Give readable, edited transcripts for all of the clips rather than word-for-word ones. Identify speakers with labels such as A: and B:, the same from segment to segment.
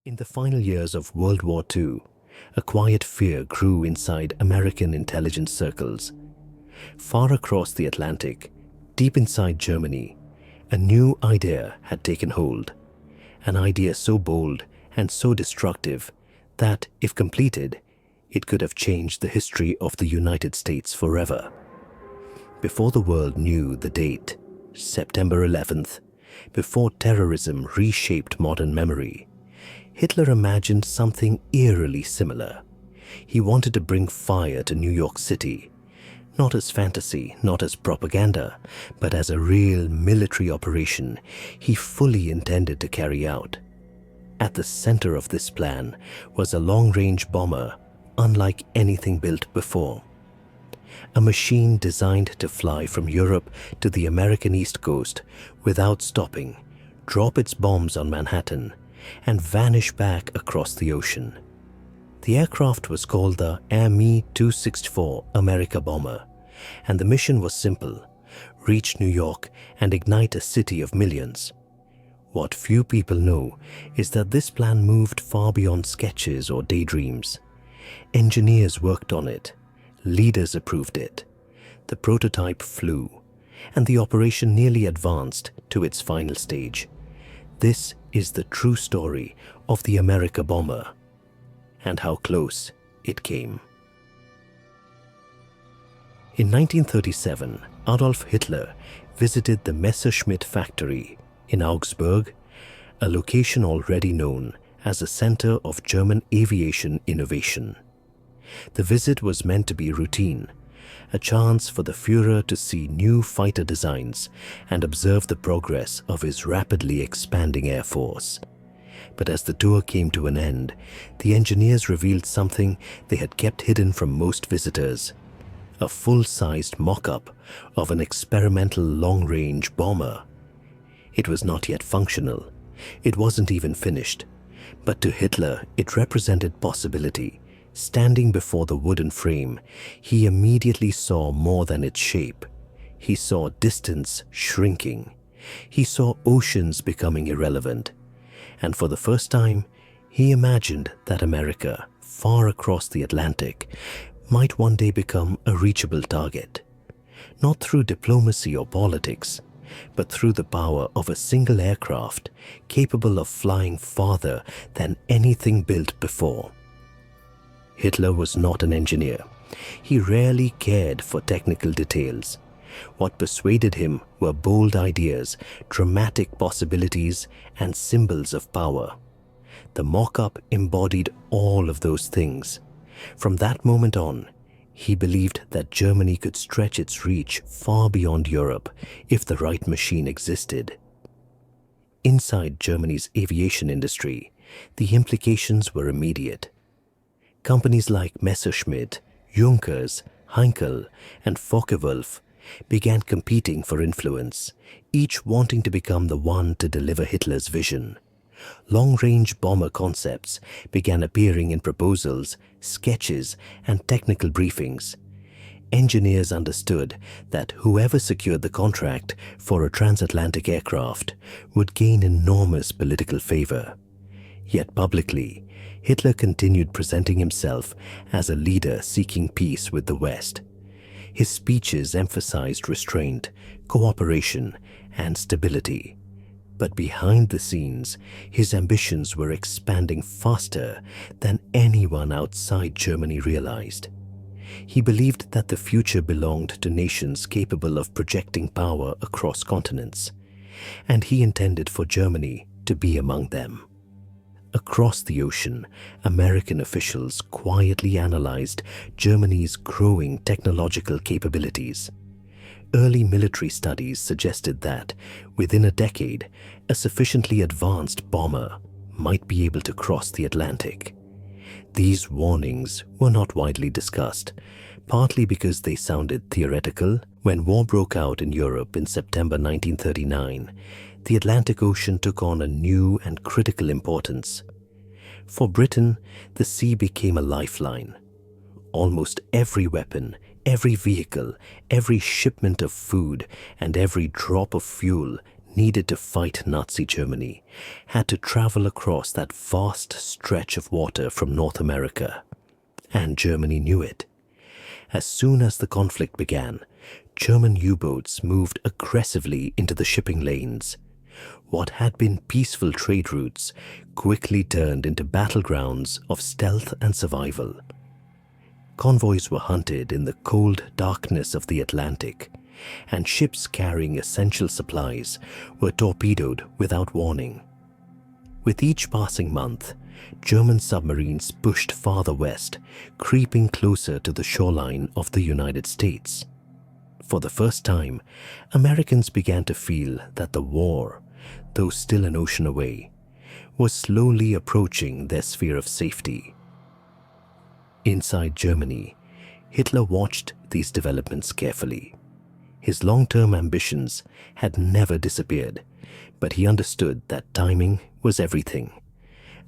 A: In the final years of World War II, a quiet fear grew inside American intelligence circles. Far across the Atlantic, deep inside Germany, a new idea had taken hold. An idea so bold and so destructive that, if completed, it could have changed the history of the United States forever. Before the world knew the date, September 11th, before terrorism reshaped modern memory, Hitler imagined something eerily similar. He wanted to bring fire to New York City, not as fantasy, not as propaganda, but as a real military operation he fully intended to carry out. At the center of this plan was a long-range bomber unlike anything built before. A machine designed to fly from Europe to the American East Coast without stopping, drop its bombs on Manhattan, and vanish back across the ocean. The aircraft was called the Me-264 Amerikabomber, and the mission was simple: reach New York and ignite a city of millions. What few people know is that this plan moved far beyond sketches or daydreams. Engineers worked on it, leaders approved it, the prototype flew, and the operation nearly advanced to its final stage. This is the true story of the Amerikabomber and how close it came. In 1937, Adolf Hitler visited the Messerschmitt factory in Augsburg, a location already known as a center of German aviation innovation. The visit was meant to be routine, a chance for the Führer to see new fighter designs and observe the progress of his rapidly expanding air force. But as the tour came to an end, the engineers revealed something they had kept hidden from most visitors: a full-sized mock-up of an experimental long-range bomber. It was not yet functional. It wasn't even finished. But to Hitler, it represented possibility. Standing before the wooden frame, he immediately saw more than its shape. He saw distance shrinking. He saw oceans becoming irrelevant. And for the first time, he imagined that America, far across the Atlantic, might one day become a reachable target. Not through diplomacy or politics, but through the power of a single aircraft capable of flying farther than anything built before. Hitler was not an engineer. He rarely cared for technical details. What persuaded him were bold ideas, dramatic possibilities, and symbols of power. The mock-up embodied all of those things. From that moment on, he believed that Germany could stretch its reach far beyond Europe if the right machine existed. Inside Germany's aviation industry, the implications were immediate. Companies like Messerschmitt, Junkers, Heinkel, and Focke-Wulf began competing for influence, each wanting to become the one to deliver Hitler's vision. Long-range bomber concepts began appearing in proposals, sketches, and technical briefings. Engineers understood that whoever secured the contract for a transatlantic aircraft would gain enormous political favor. Yet publicly, Hitler continued presenting himself as a leader seeking peace with the West. His speeches emphasized restraint, cooperation, and stability. But behind the scenes, his ambitions were expanding faster than anyone outside Germany realized. He believed that the future belonged to nations capable of projecting power across continents, and he intended for Germany to be among them. Across the ocean, American officials quietly analyzed Germany's growing technological capabilities. Early military studies suggested that, within a decade, a sufficiently advanced bomber might be able to cross the Atlantic. These warnings were not widely discussed, partly because they sounded theoretical. When war broke out in Europe in September 1939, the Atlantic Ocean took on a new and critical importance. For Britain, the sea became a lifeline. Almost every weapon, every vehicle, every shipment of food, and every drop of fuel needed to fight Nazi Germany had to travel across that vast stretch of water from North America. And Germany knew it. As soon as the conflict began, German U-boats moved aggressively into the shipping lanes. What had been peaceful trade routes quickly turned into battlegrounds of stealth and survival. Convoys were hunted in the cold darkness of the Atlantic, and ships carrying essential supplies were torpedoed without warning. With each passing month, German submarines pushed farther west, creeping closer to the shoreline of the United States. For the first time, Americans began to feel that the war, though still an ocean away, was slowly approaching their sphere of safety. Inside Germany, Hitler watched these developments carefully. His long-term ambitions had never disappeared, but he understood that timing was everything.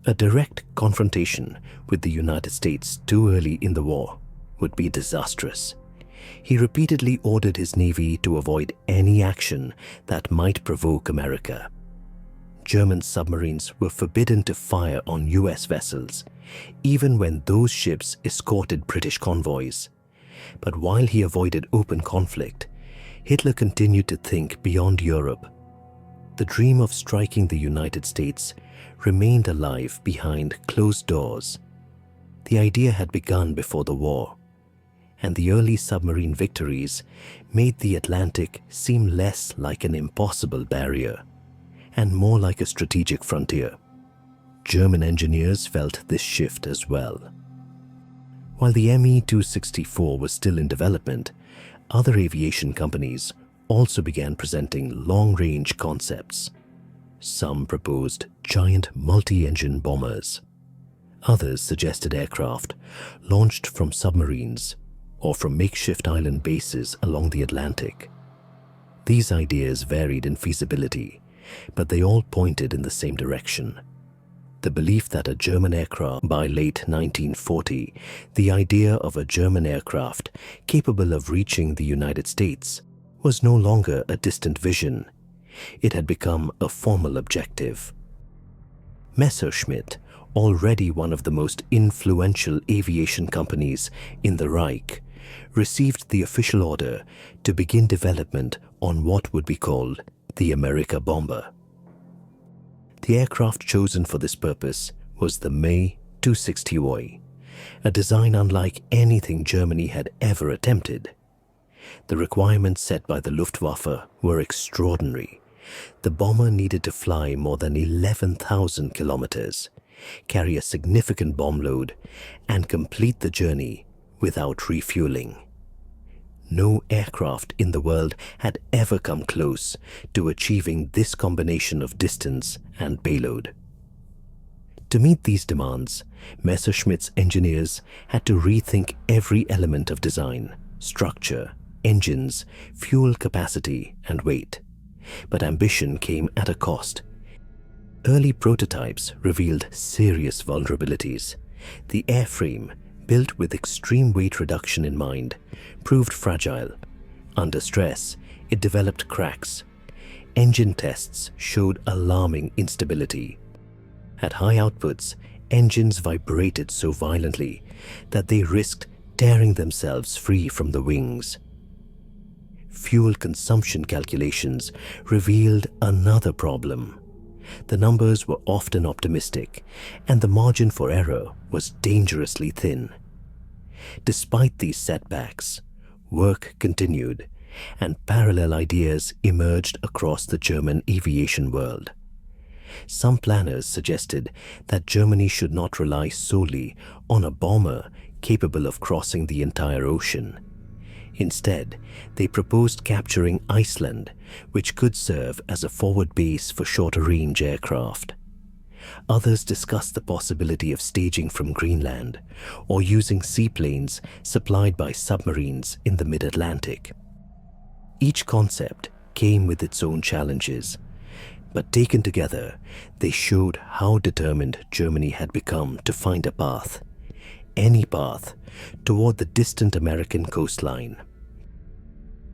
A: A direct confrontation with the United States too early in the war would be disastrous. He repeatedly ordered his navy to avoid any action that might provoke America. German submarines were forbidden to fire on US vessels, even when those ships escorted British convoys. But while he avoided open conflict, Hitler continued to think beyond Europe. The dream of striking the United States remained alive behind closed doors. The idea had begun before the war, and the early submarine victories made the Atlantic seem less like an impossible barrier and more like a strategic frontier. German engineers felt this shift as well. While the Me-264 was still in development, other aviation companies also began presenting long-range concepts. Some proposed giant multi-engine bombers. Others suggested aircraft launched from submarines or from makeshift island bases along the Atlantic. These ideas varied in feasibility, but they all pointed in the same direction. The belief that a German aircraft by late 1940, the idea of a German aircraft capable of reaching the United States was no longer a distant vision. It had become a formal objective. Messerschmitt, already one of the most influential aviation companies in the Reich, received the official order to begin development on what would be called the Amerikabomber. The aircraft chosen for this purpose was the Me-260, a design unlike anything Germany had ever attempted. The requirements set by the Luftwaffe were extraordinary. The bomber needed to fly more than 11,000 kilometers, carry a significant bomb load, and complete the journey without refueling. No aircraft in the world had ever come close to achieving this combination of distance and payload. To meet these demands, Messerschmitt's engineers had to rethink every element of design, structure, engines, fuel capacity, and weight. But ambition came at a cost. Early prototypes revealed serious vulnerabilities. The airframe, built with extreme weight reduction in mind, proved fragile. Under stress, it developed cracks. Engine tests showed alarming instability. At high outputs, engines vibrated so violently that they risked tearing themselves free from the wings. Fuel consumption calculations revealed another problem. The numbers were often optimistic, and the margin for error was dangerously thin. Despite these setbacks, work continued, and parallel ideas emerged across the German aviation world. Some planners suggested that Germany should not rely solely on a bomber capable of crossing the entire ocean. Instead, they proposed capturing Iceland, which could serve as a forward base for shorter-range aircraft. Others discussed the possibility of staging from Greenland or using seaplanes supplied by submarines in the mid-Atlantic. Each concept came with its own challenges, but taken together, they showed how determined Germany had become to find a path, any path, toward the distant American coastline.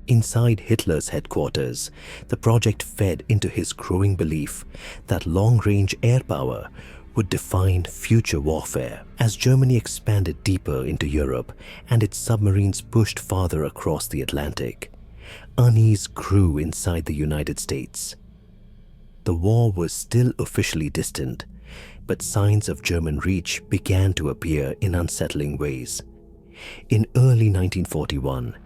A: Inside Hitler's headquarters, the project fed into his growing belief that long-range air power would define future warfare. As Germany expanded deeper into Europe and its submarines pushed farther across the Atlantic, unease grew inside the United States. The war was still officially distant, but signs of German reach began to appear in unsettling ways. In early 1941,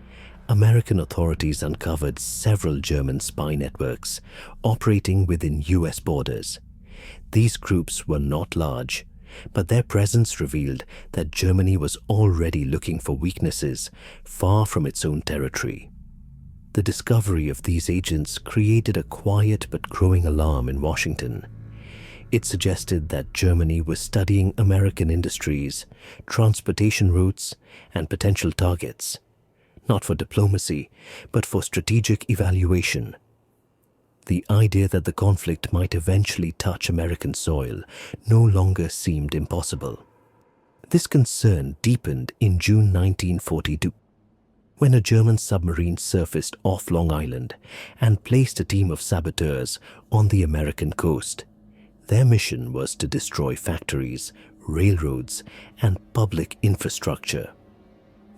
A: American authorities uncovered several German spy networks operating within US borders. These groups were not large, but their presence revealed that Germany was already looking for weaknesses far from its own territory. The discovery of these agents created a quiet but growing alarm in Washington. It suggested that Germany was studying American industries, transportation routes, and potential targets, not for diplomacy, but for strategic evaluation. The idea that the conflict might eventually touch American soil no longer seemed impossible. This concern deepened in June 1942, when a German submarine surfaced off Long Island and placed a team of saboteurs on the American coast. Their mission was to destroy factories, railroads, and public infrastructure.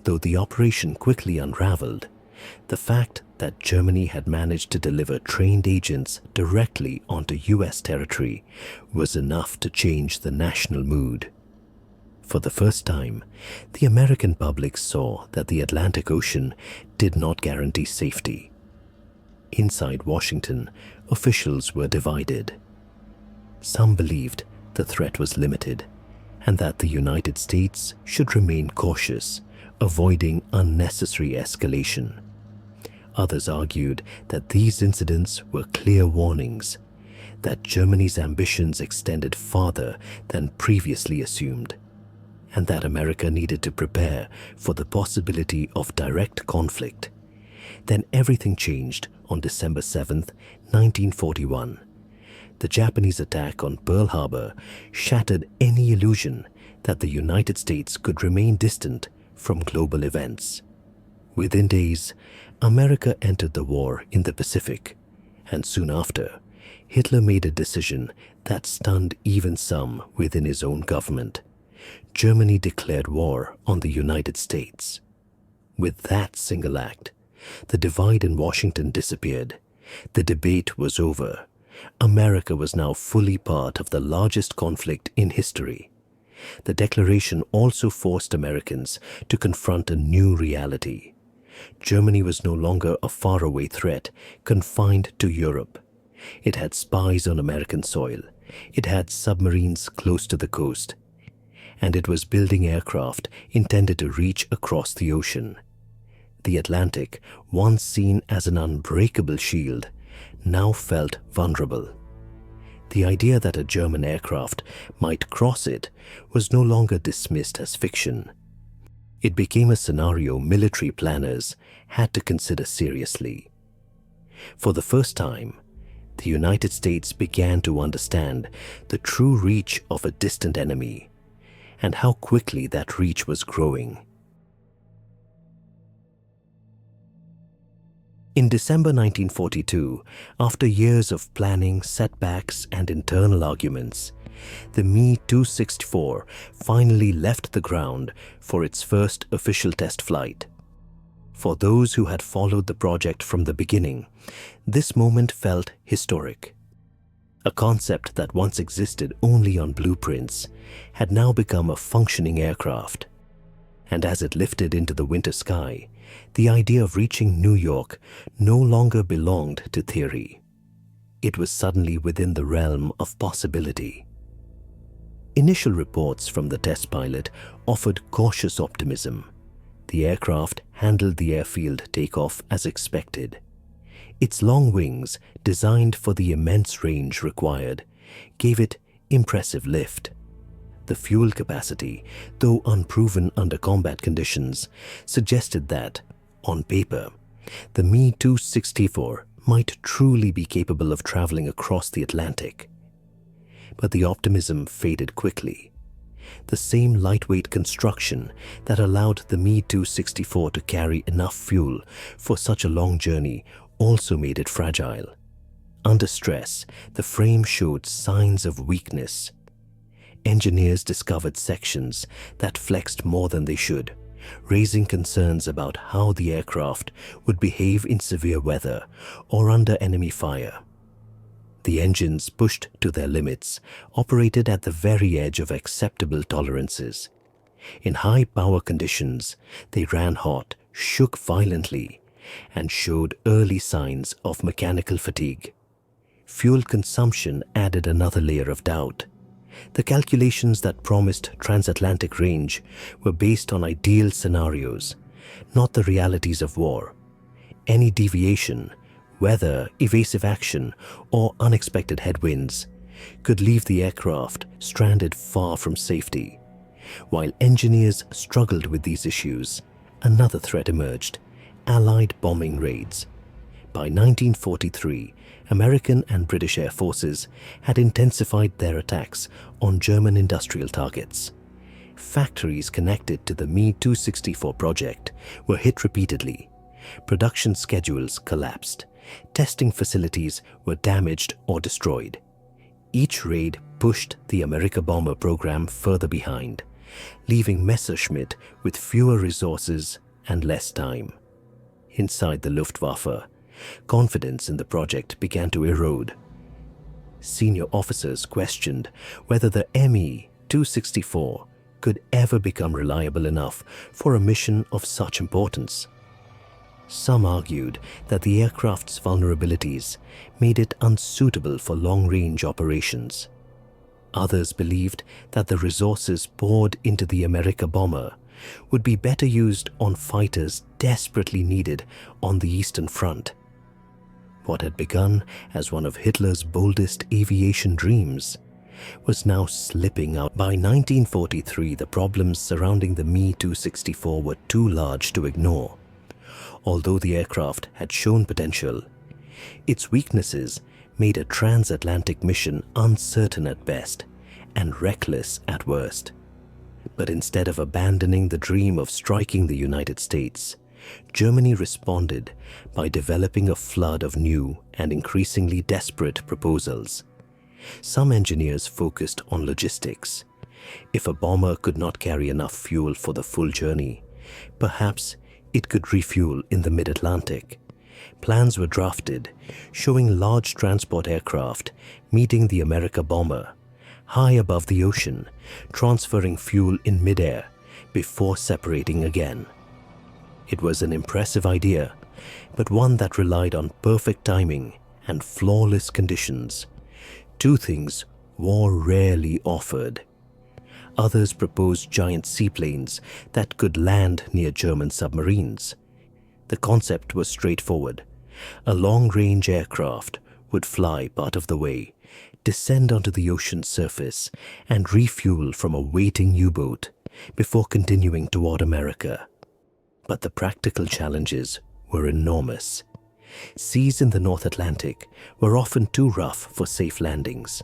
A: Though the operation quickly unraveled, the fact that Germany had managed to deliver trained agents directly onto US territory was enough to change the national mood. For the first time, the American public saw that the Atlantic Ocean did not guarantee safety. Inside Washington, officials were divided. Some believed the threat was limited and that the United States should remain cautious, avoiding unnecessary escalation. Others argued that these incidents were clear warnings, that Germany's ambitions extended farther than previously assumed, and that America needed to prepare for the possibility of direct conflict. Then everything changed on December 7th, 1941. The Japanese attack on Pearl Harbor shattered any illusion that the United States could remain distant from global events. Within days, America entered the war in the Pacific, and soon after, Hitler made a decision that stunned even some within his own government. Germany declared war on the United States. With that single act, the divide in Washington disappeared. The debate was over. America was now fully part of the largest conflict in history. The declaration also forced Americans to confront a new reality. Germany was no longer a faraway threat confined to Europe. It had spies on American soil. It had submarines close to the coast. And it was building aircraft intended to reach across the ocean. The Atlantic, once seen as an unbreakable shield, now felt vulnerable. The idea that a German aircraft might cross it was no longer dismissed as fiction. It became a scenario military planners had to consider seriously. For the first time, the United States began to understand the true reach of a distant enemy and how quickly that reach was growing. In December 1942, after years of planning, setbacks, and internal arguments, the Me-264 finally left the ground for its first official test flight. For those who had followed the project from the beginning, this moment felt historic. A concept that once existed only on blueprints had now become a functioning aircraft. And as it lifted into the winter sky, the idea of reaching New York no longer belonged to theory. It was suddenly within the realm of possibility. Initial reports from the test pilot offered cautious optimism. The aircraft handled the airfield takeoff as expected. Its long wings, designed for the immense range required, gave it impressive lift. The fuel capacity, though unproven under combat conditions, suggested that, on paper, the Me-264 might truly be capable of traveling across the Atlantic. But the optimism faded quickly. The same lightweight construction that allowed the Me-264 to carry enough fuel for such a long journey also made it fragile. Under stress, the frame showed signs of weakness. Engineers discovered sections that flexed more than they should, raising concerns about how the aircraft would behave in severe weather or under enemy fire. The engines, pushed to their limits, operated at the very edge of acceptable tolerances. In high power conditions, they ran hot, shook violently, and showed early signs of mechanical fatigue. Fuel consumption added another layer of doubt. The calculations that promised transatlantic range were based on ideal scenarios, not the realities of war. Any deviation, weather, evasive action, or unexpected headwinds, could leave the aircraft stranded far from safety. While engineers struggled with these issues, another threat emerged: Allied bombing raids. By 1943, American and British air forces had intensified their attacks on German industrial targets. Factories connected to the Me-264 project were hit repeatedly. Production schedules collapsed. Testing facilities were damaged or destroyed. Each raid pushed the Amerikabomber program further behind, leaving Messerschmitt with fewer resources and less time. Inside the Luftwaffe, confidence in the project began to erode. Senior officers questioned whether the Me-264 could ever become reliable enough for a mission of such importance. Some argued that the aircraft's vulnerabilities made it unsuitable for long-range operations. Others believed that the resources poured into the Amerikabomber would be better used on fighters desperately needed on the Eastern Front. What had begun as one of Hitler's boldest aviation dreams was now slipping out. By 1943, the problems surrounding the Me-264 were too large to ignore. Although the aircraft had shown potential, its weaknesses made a transatlantic mission uncertain at best and reckless at worst. But instead of abandoning the dream of striking the United States, Germany responded by developing a flood of new and increasingly desperate proposals. Some engineers focused on logistics. If a bomber could not carry enough fuel for the full journey, perhaps it could refuel in the mid-Atlantic. Plans were drafted, showing large transport aircraft meeting the Amerikabomber high above the ocean, transferring fuel in midair before separating again. It was an impressive idea, but one that relied on perfect timing and flawless conditions. Two things war rarely offered. Others proposed giant seaplanes that could land near German submarines. The concept was straightforward. A long-range aircraft would fly part of the way, descend onto the ocean's surface, and refuel from a waiting U-boat before continuing toward America. But the practical challenges were enormous. Seas in the North Atlantic were often too rough for safe landings,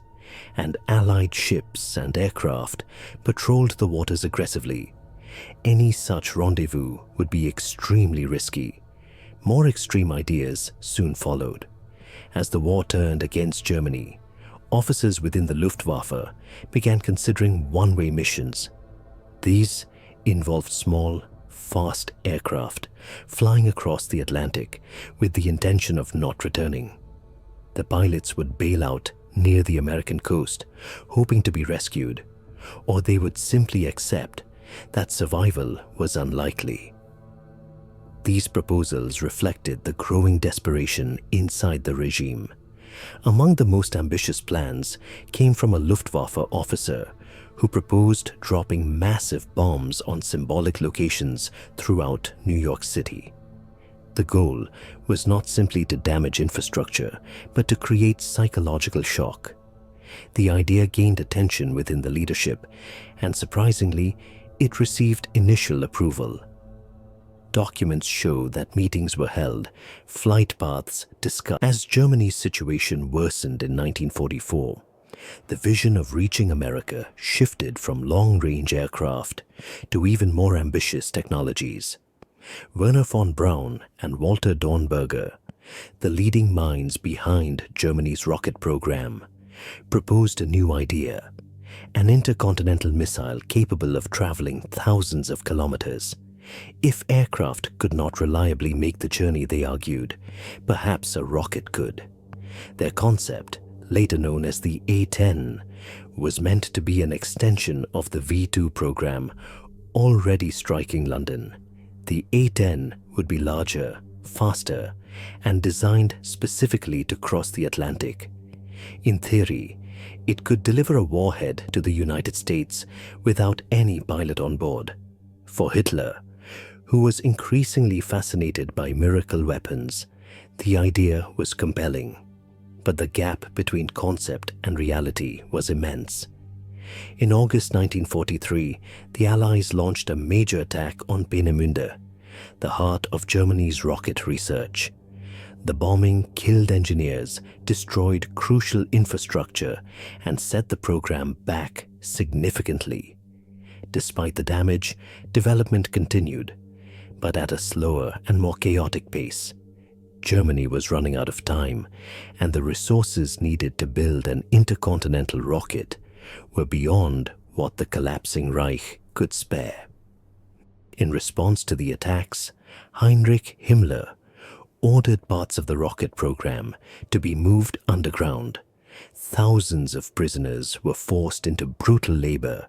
A: and Allied ships and aircraft patrolled the waters aggressively. Any such rendezvous would be extremely risky. More extreme ideas soon followed. As the war turned against Germany, officers within the Luftwaffe began considering one-way missions. These involved small, fast aircraft flying across the Atlantic with the intention of not returning. The pilots would bail out near the American coast, hoping to be rescued, or they would simply accept that survival was unlikely. These proposals reflected the growing desperation inside the regime. Among the most ambitious plans came from a Luftwaffe officer who proposed dropping massive bombs on symbolic locations throughout New York City. The goal was not simply to damage infrastructure, but to create psychological shock. The idea gained attention within the leadership, and surprisingly, it received initial approval. Documents show that meetings were held, flight paths discussed. As Germany's situation worsened in 1944, the vision of reaching America shifted from long-range aircraft to even more ambitious technologies. Werner von Braun and Walter Dornberger, the leading minds behind Germany's rocket program, proposed a new idea: an intercontinental missile capable of traveling thousands of kilometers. If aircraft could not reliably make the journey, they argued, perhaps a rocket could. Their concept, later known as the A-10, was meant to be an extension of the V-2 program already striking London. The A-10 would be larger, faster, and designed specifically to cross the Atlantic. In theory, it could deliver a warhead to the United States without any pilot on board. For Hitler, who was increasingly fascinated by miracle weapons, the idea was compelling. But the gap between concept and reality was immense. In August 1943, the Allies launched a major attack on Peenemünde, the heart of Germany's rocket research. The bombing killed engineers, destroyed crucial infrastructure, and set the program back significantly. Despite the damage, development continued, but at a slower and more chaotic pace. Germany was running out of time, and the resources needed to build an intercontinental rocket were beyond what the collapsing Reich could spare. In response to the attacks, Heinrich Himmler ordered parts of the rocket program to be moved underground. Thousands of prisoners were forced into brutal labor,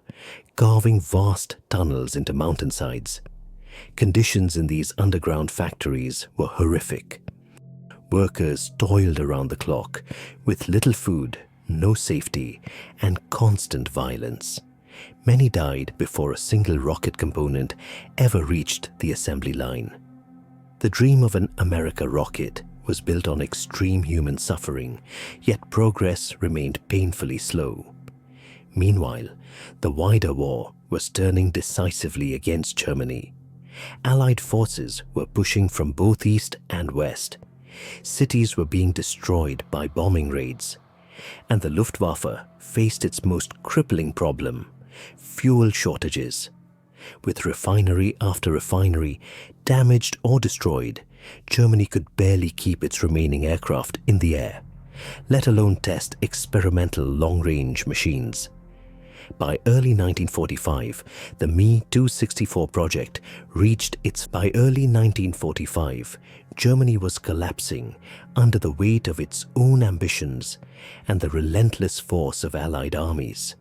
A: carving vast tunnels into mountainsides. Conditions in these underground factories were horrific. Workers toiled around the clock, with little food, no safety, and constant violence. Many died before a single rocket component ever reached the assembly line. The dream of an America rocket was built on extreme human suffering, yet progress remained painfully slow. Meanwhile, the wider war was turning decisively against Germany. Allied forces were pushing from both east and west. Cities were being destroyed by bombing raids, and the Luftwaffe faced its most crippling problem: fuel shortages. With refinery after refinery damaged or destroyed, Germany could barely keep its remaining aircraft in the air, let alone test experimental long-range machines. By early 1945, the Me-264 project reached its... By early 1945, Germany was collapsing under the weight of its own ambitions and the relentless force of Allied armies.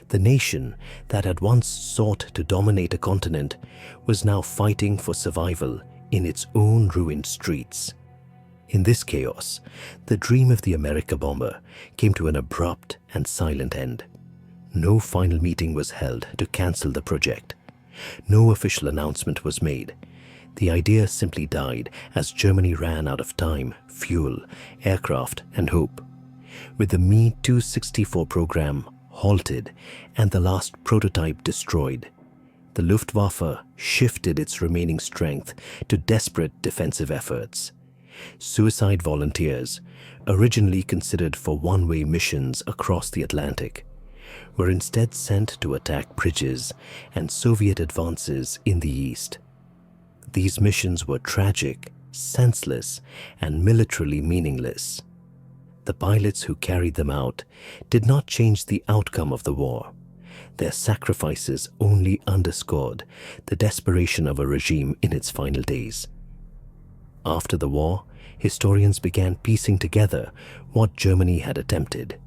A: The nation that had once sought to dominate a continent was now fighting for survival in its own ruined streets. In this chaos, the dream of the Amerikabomber came to an abrupt and silent end. No final meeting was held to cancel the project. No official announcement was made. The idea simply died as Germany ran out of time, fuel, aircraft, and hope. With the Me-264 program halted and the last prototype destroyed, the Luftwaffe shifted its remaining strength to desperate defensive efforts. Suicide volunteers, originally considered for one-way missions across the Atlantic, were instead sent to attack bridges and Soviet advances in the east. These missions were tragic, senseless, and militarily meaningless. The pilots who carried them out did not change the outcome of the war. Their sacrifices only underscored the desperation of a regime in its final days. After the war, historians began piecing together what Germany had attempted.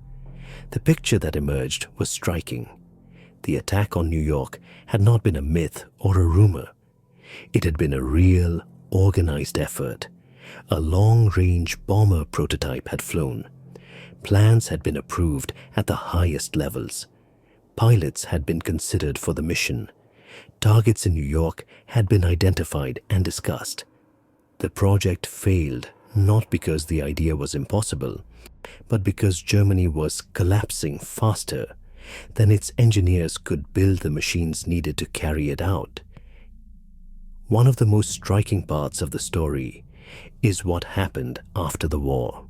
A: The picture that emerged was striking. The attack on New York had not been a myth or a rumor. It had been a real, organized effort. A long-range bomber prototype had flown. Plans had been approved at the highest levels. Pilots had been considered for the mission. Targets in New York had been identified and discussed. The project failed not because the idea was impossible, but because Germany was collapsing faster than its engineers could build the machines needed to carry it out. One of the most striking parts of the story is what happened after the war.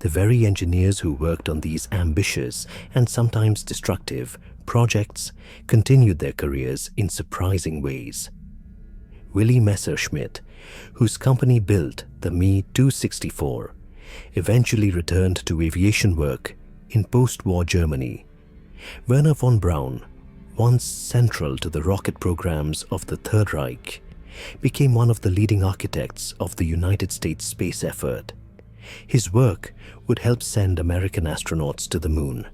A: the very engineers who worked on these ambitious and sometimes destructive projects continued their careers in surprising ways. Willy Messerschmitt, whose company built the Me-264, eventually returned to aviation work in post-war Germany. Werner von Braun, once central to the rocket programs of the Third Reich, became one of the leading architects of the United States space effort. His work would help send American astronauts to the moon.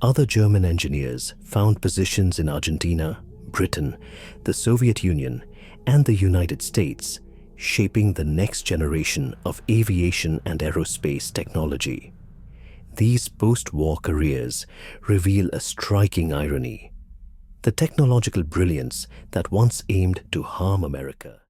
A: Other German engineers found positions in Argentina, Britain, the Soviet Union, and the United States, shaping the next generation of aviation and aerospace technology. These post-war careers reveal a striking irony. The technological brilliance that once aimed to harm America